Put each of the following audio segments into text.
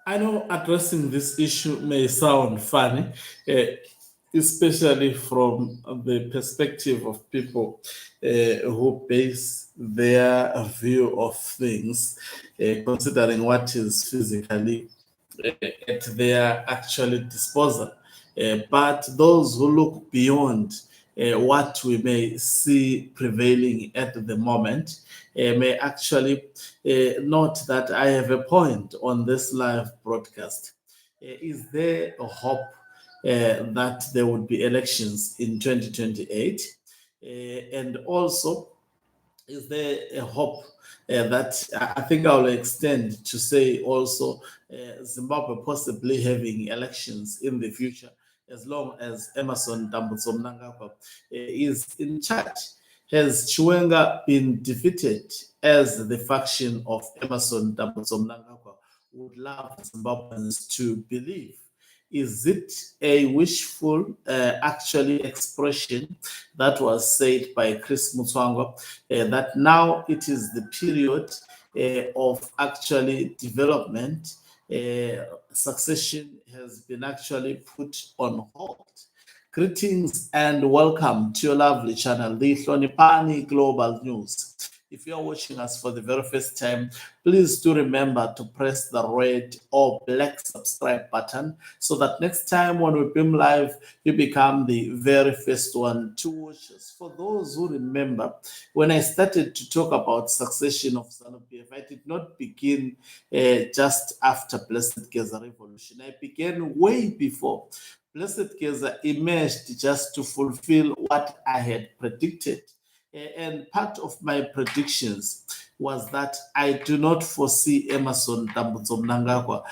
I know addressing this issue may sound funny, uh, especially from the perspective of people who base their view of things, considering what is physically at their actual disposal. But those who look beyond what we may see prevailing at the moment may actually note that I have a point on this live broadcast. Is there a hope that there would be elections in 2028? And also, is there a hope that I think I'll extend to say also Zimbabwe possibly having elections in the future as long as Emerson Dambudzo Mnangagwa is in charge? Has Chiwenga been defeated as the faction of Emerson Dambudzo Mnangagwa would love Zimbabweans to believe? Is it a wishful, actually, expression that was said by Chris Mutswangwa that now it is the period of actually development? Succession has been actually put on hold. Greetings and welcome to your lovely channel, the Hlonipani Global News. If you're watching us for the very first time, please do remember to press the red or black subscribe button so that next time when we beam live, you become the very first one to watch us. For those who remember, when I started to talk about succession of ZANU-PF, I did not begin just after Blessed Geza Revolution. I began way before. Blessed Geza emerged just to fulfill what I had predicted. And part of my predictions was that I do not foresee Emerson Dambudzo Mnangagwa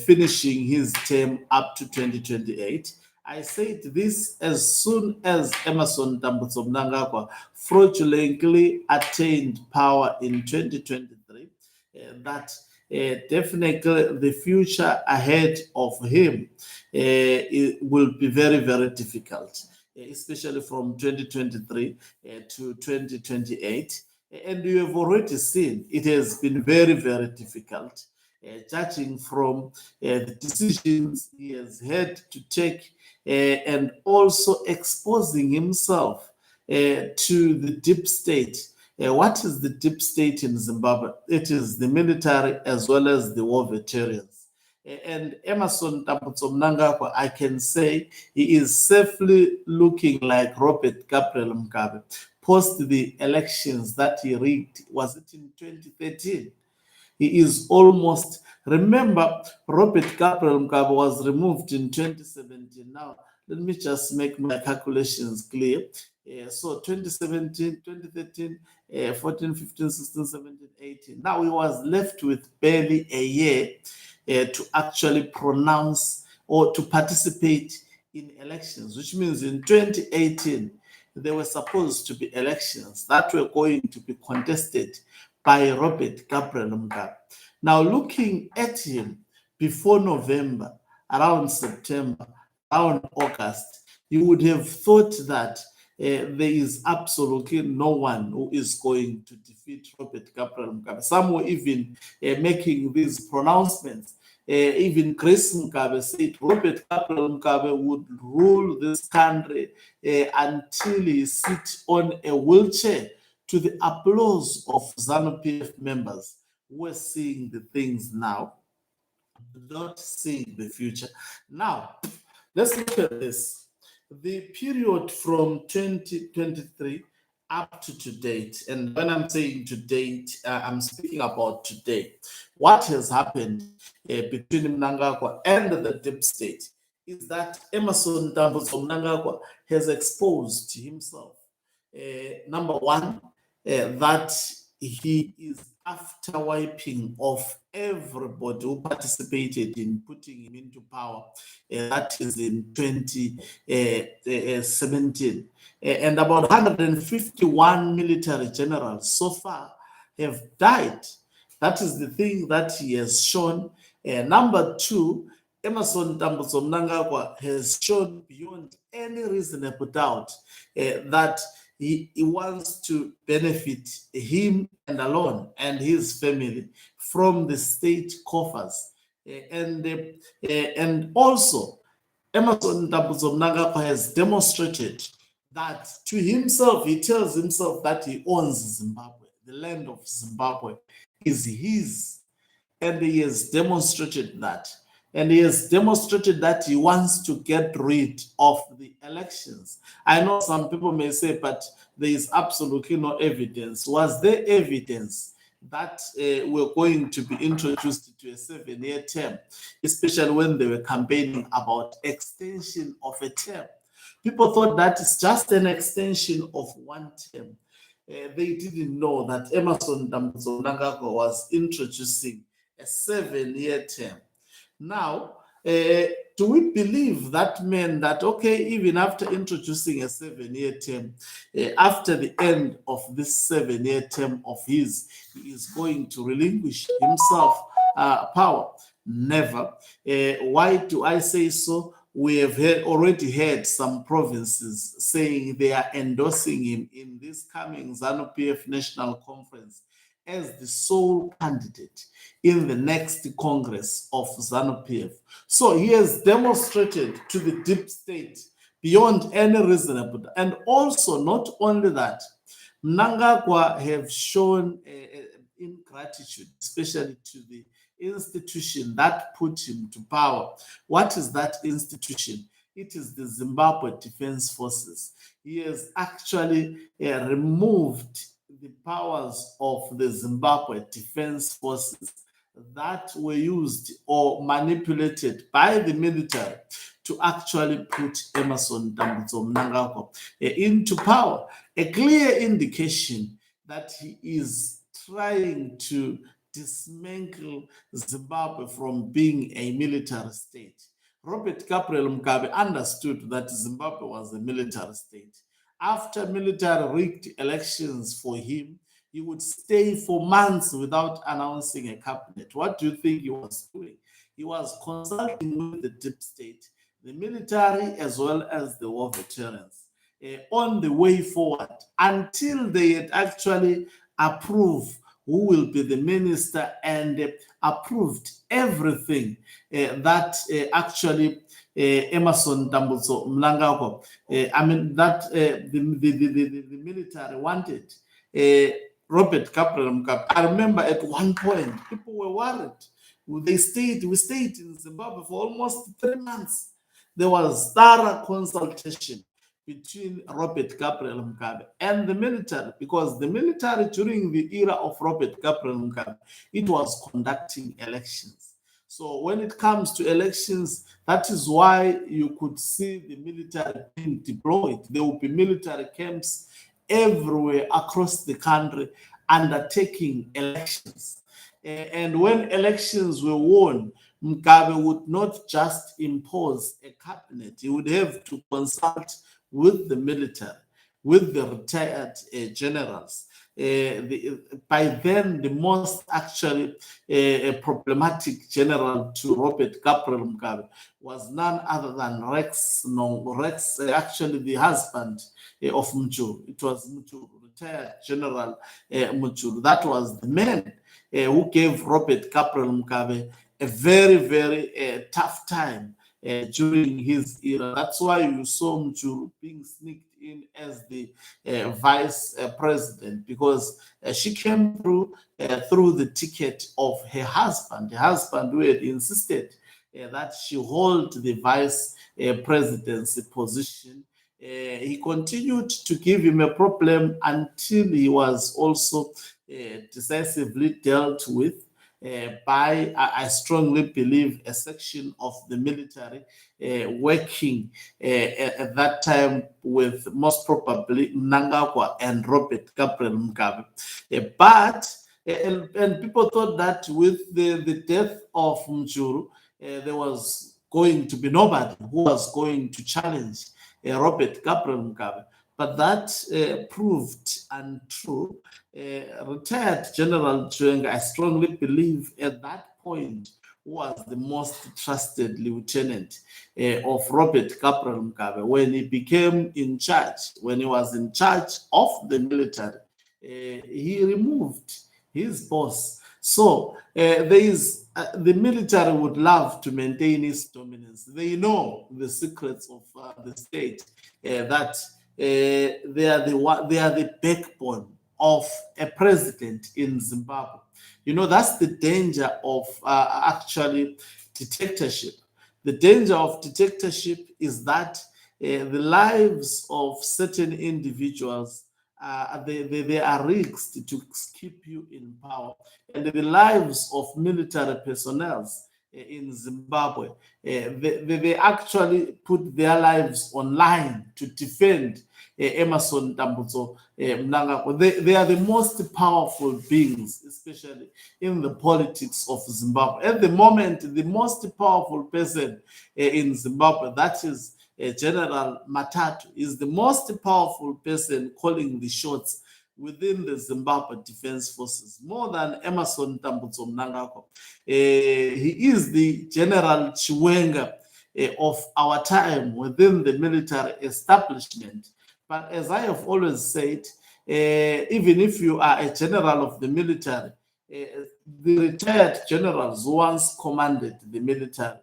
finishing his term up to 2028. I said this as soon as Emerson Dambudzo Mnangagwa fraudulently attained power in 2023, that definitely the future ahead of him it will be very, very difficult, especially from 2023 to 2028. And you have already seen it has been very, very difficult, judging from the decisions he has had to take and also exposing himself to the deep state. What is the deep state in Zimbabwe? It is the military as well as the war veterans. And Emerson Dambudzo Mnangagwa, I can say he is safely looking like Robert Gabriel Mugabe post the elections that he rigged. Was it in 2013? He is almost, remember, Robert Gabriel Mugabe was removed in 2017. Now, let me just make my calculations clear. So 2017, 2013, 14, 15, 16, 17, 18. Now he was left with barely a year to actually pronounce or to participate in elections, which means in 2018, there were supposed to be elections that were going to be contested by Robert Gabriel Mugabe. Now, looking at him before November, around September, around August, you would have thought that there is absolutely no one who is going to defeat Robert Gabriel Mugabe. Some were even making these pronouncements. Even Grace Mugabe said Robert Gabriel Mugabe would rule this country until he sits on a wheelchair, to the applause of ZANU-PF members who are seeing the things now, not seeing the future. Now, let's look at this. The period from 2023 up to date, and when I'm saying to date, I'm speaking about today. What has happened between Mnangagwa and the deep state is that Emerson Dambudzo Mnangagwa has exposed himself. Number one, that he is after wiping off everybody who participated in putting him into power. That is in 2017. And about 151 military generals so far have died. That is the thing that he has shown. Number two, Emerson Dambudzo Mnangagwa has shown beyond any reasonable doubt that he wants to benefit him and alone and his family from the state coffers. And also, Emerson Dambudzo Mnangagwa has demonstrated that to himself, he tells himself that he owns Zimbabwe. The land of Zimbabwe is his. And he has demonstrated that. And he has demonstrated that he wants to get rid of the elections. I know some people may say, but there is absolutely no evidence. Was there evidence that were going to be introduced to a 7-year term, especially when they were campaigning about extension of a term? People thought that it's just an extension of one term. They didn't know that Emerson Dambudzo Mnangagwa was introducing a 7-year term. Now, do we believe that meant that, okay, even after introducing a 7-year term, after the end of this 7-year term of his, he is going to relinquish himself power? Never. Why do I say so? We have already heard some provinces saying they are endorsing him in this coming ZANU-PF National Conference as the sole candidate in the next Congress of ZANU-PF. So he has demonstrated to the deep state beyond any reasonable, and also not only that, Mnangagwa have shown ingratitude, especially to the institution that put him to power. What is that institution? It is the Zimbabwe Defense Forces. He has actually removed the powers of the Zimbabwe Defense Forces that were used or manipulated by the military to actually put Emerson Dambudzo Mnangagwa into power. A clear indication that he is trying to dismantle Zimbabwe from being a military state. Robert Gabriel Mugabe understood that Zimbabwe was a military state. After military rigged elections for him, he would stay for months without announcing a cabinet. What do you think he was doing? He was consulting with the deep state, the military, as well as the war veterans on the way forward until they had actually approved who will be the minister and approved everything that actually Emerson Dambudzo Mnangagwa, the military wanted. Robert Gabriel Mugabe. I remember at one point, people were worried. We stayed in Zimbabwe for almost 3 months. There was thorough consultation between Robert Gabriel Mugabe and the military, because the military during the era of Robert Gabriel Mugabe, it was conducting elections. So when it comes to elections, that is why you could see the military being deployed. There will be military camps everywhere across the country undertaking elections. And when elections were won, Mugabe would not just impose a cabinet. He would have to consult with the military, with the retired generals. By then, the most actually problematic general to Robert Gabriel Mugabe was none other than Rex, actually the husband of Mutshuru. It was Mutshuru, retired General Mutshuru. That was the man who gave Robert Gabriel Mugabe a very, very tough time during his era. That's why you saw Mutshuru being sneaked in as the vice president, because she came through the ticket of her husband who had insisted that she hold the vice presidency position. He continued to give him a problem until he was also decisively dealt with by, I strongly believe, a section of the military working at that time with most probably Mnangagwa and Robert Gabriel Mugabe. And people thought that with the death of Mutshuru, there was going to be nobody who was going to challenge Robert Gabriel Mugabe. But that proved untrue. Retired General Chiwenga, I strongly believe at that point, was the most trusted lieutenant of Robert Gabriel Mugabe when he became in charge, when he was in charge of the military. He removed his boss. So the military would love to maintain its dominance. They know the secrets of the state, that they are the backbone of a president in Zimbabwe. That's the danger of actually dictatorship. The danger of dictatorship is that the lives of certain individuals, they are risked to keep you in power, and the lives of military personnel in Zimbabwe, they actually put their lives online to defend Emerson Tambutso Mnangagwa. They are the most powerful beings, especially in the politics of Zimbabwe. At the moment, the most powerful person in Zimbabwe, that is General Matatu, is the most powerful person calling the shots within the Zimbabwe Defense Forces, more than Emerson Tambutso Mnangagwa. He is the General Chiwenga of our time within the military establishment. But as I have always said, even if you are a general of the military, the retired generals who once commanded the military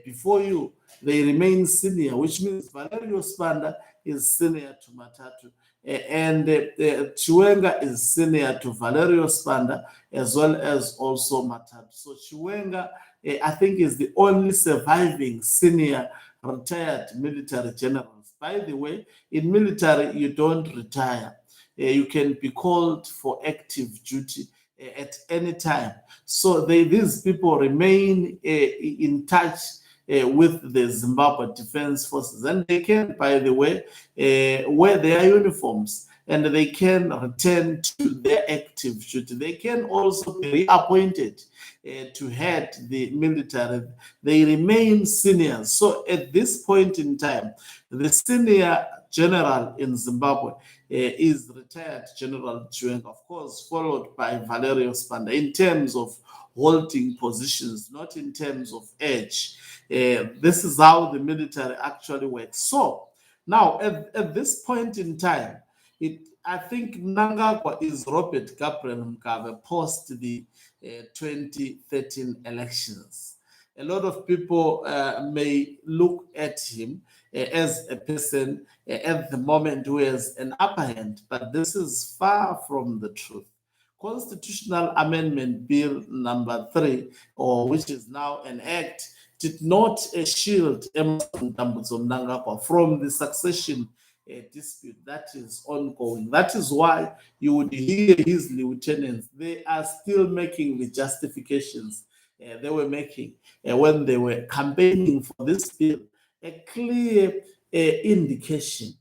before you, they remain senior, which means Valerio Spanda is senior to Matatu, and Chiwenga is senior to Valerio Spanda, as well as also Matatu. So Chiwenga, I think, is the only surviving senior retired military generals. By the way, in military, you don't retire. You can be called for active duty at any time. So these people remain in touch with the Zimbabwe Defense Forces, and they can, by the way, wear their uniforms, and they can return to their active duty. They can also be reappointed to head the military. They remain seniors. So at this point in time, the senior general in Zimbabwe is retired General Chiwenga, of course, followed by Valerio Spanda in terms of holding positions, not in terms of age. This is how the military actually works. So now, at this point in time, I think Mnangagwa is Robert Gabriel Mugabe post the 2013 elections. A lot of people may look at him as a person at the moment who has an upper hand, but this is far from the truth. Constitutional Amendment Bill number 3, or which is now an act, did not shield Emerson Tambutso Mnangagwa from the succession dispute that is ongoing. That is why you would hear his lieutenants. They are still making the justifications they were making when they were campaigning for this bill. A clear indication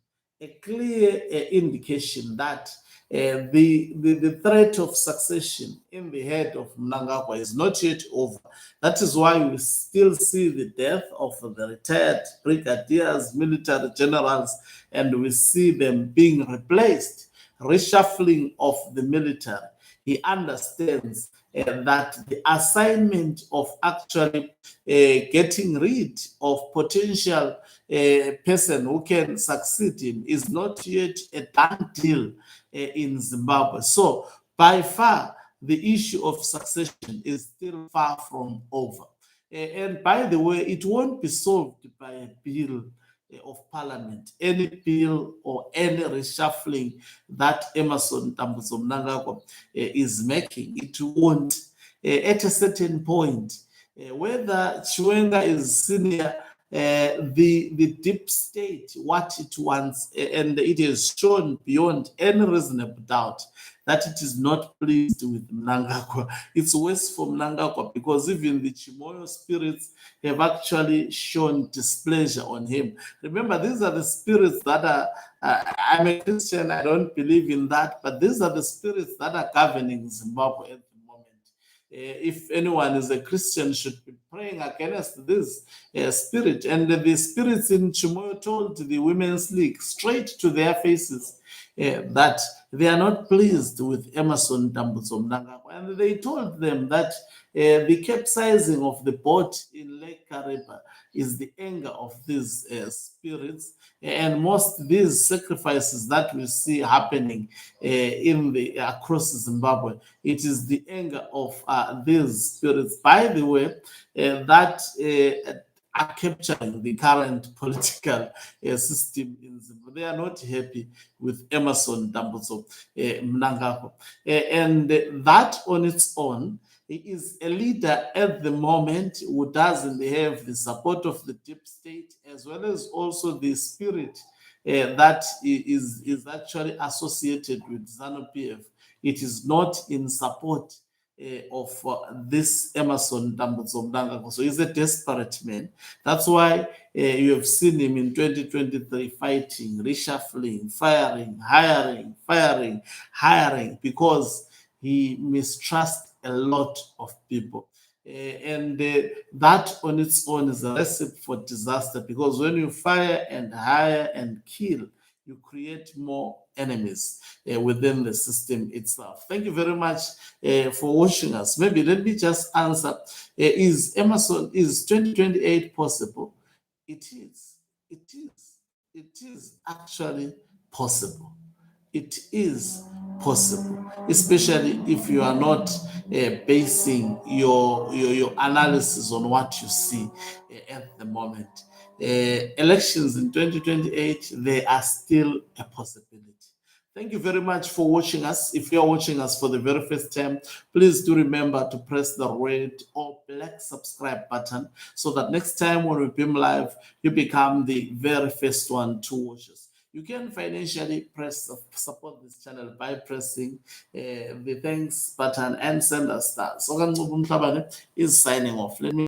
that the threat of succession in the head of Mnangagwa is not yet over. That is why we still see the death of the retired brigadiers, military generals, and we see them being replaced, reshuffling of the military. He understands that the assignment of actually getting rid of potential person who can succeed him is not yet a done deal in Zimbabwe. So by far, the issue of succession is still far from over. And by the way, it won't be solved by a bill of parliament, any bill or any reshuffling that Emerson Tambutso Mnangagwa is making. It won't. At a certain point, whether Chiwenga is senior, the deep state, what it wants, and it is shown beyond any reasonable doubt that it is not pleased with Mnangagwa. It's worse for Mnangagwa because even the Chimoyo spirits have actually shown displeasure on him. Remember, these are the spirits that are, I'm a Christian, I don't believe in that, but these are the spirits that are governing Zimbabwe at the moment. If anyone is a Christian, should be praying against this spirit. And the spirits in Chimoyo told the Women's League straight to their faces that they are not pleased with Emerson Tambutso Mnangagwa. And they told them that the capsizing of the boat in Lake Kariba is the anger of these spirits, and most these sacrifices that we see happening in the across Zimbabwe, it is the anger of these spirits. By the way, that are capturing the current political system in Zimbabwe. They are not happy with Emerson Dambudzo Mnangagwa. And that on its own, he is a leader at the moment who doesn't have the support of the deep state, as well as also the spirit that is actually associated with ZANU-PF. It is not in support of this Emerson Dambudzo Mnangagwa. So he's a desperate man. That's why you have seen him in 2023 fighting, reshuffling, firing, hiring, because he mistrusts a lot of people. And that on its own is a recipe for disaster, because when you fire and hire and kill, you create more enemies within the system itself. Thank you very much for watching us. Maybe let me just answer. Is 2028 possible? It is. It is. It is actually possible. It is possible, especially if you are not basing your analysis on what you see at the moment. Elections in 2028, they are still a possibility. Thank you very much for watching us. If you're watching us for the very first time, please do remember to press the red or black subscribe button so that next time when we beam live, you become the very first one to watch us. You can financially support this channel by pressing the thanks button and send us stars. Okancuba Mhlabane is signing off. Let me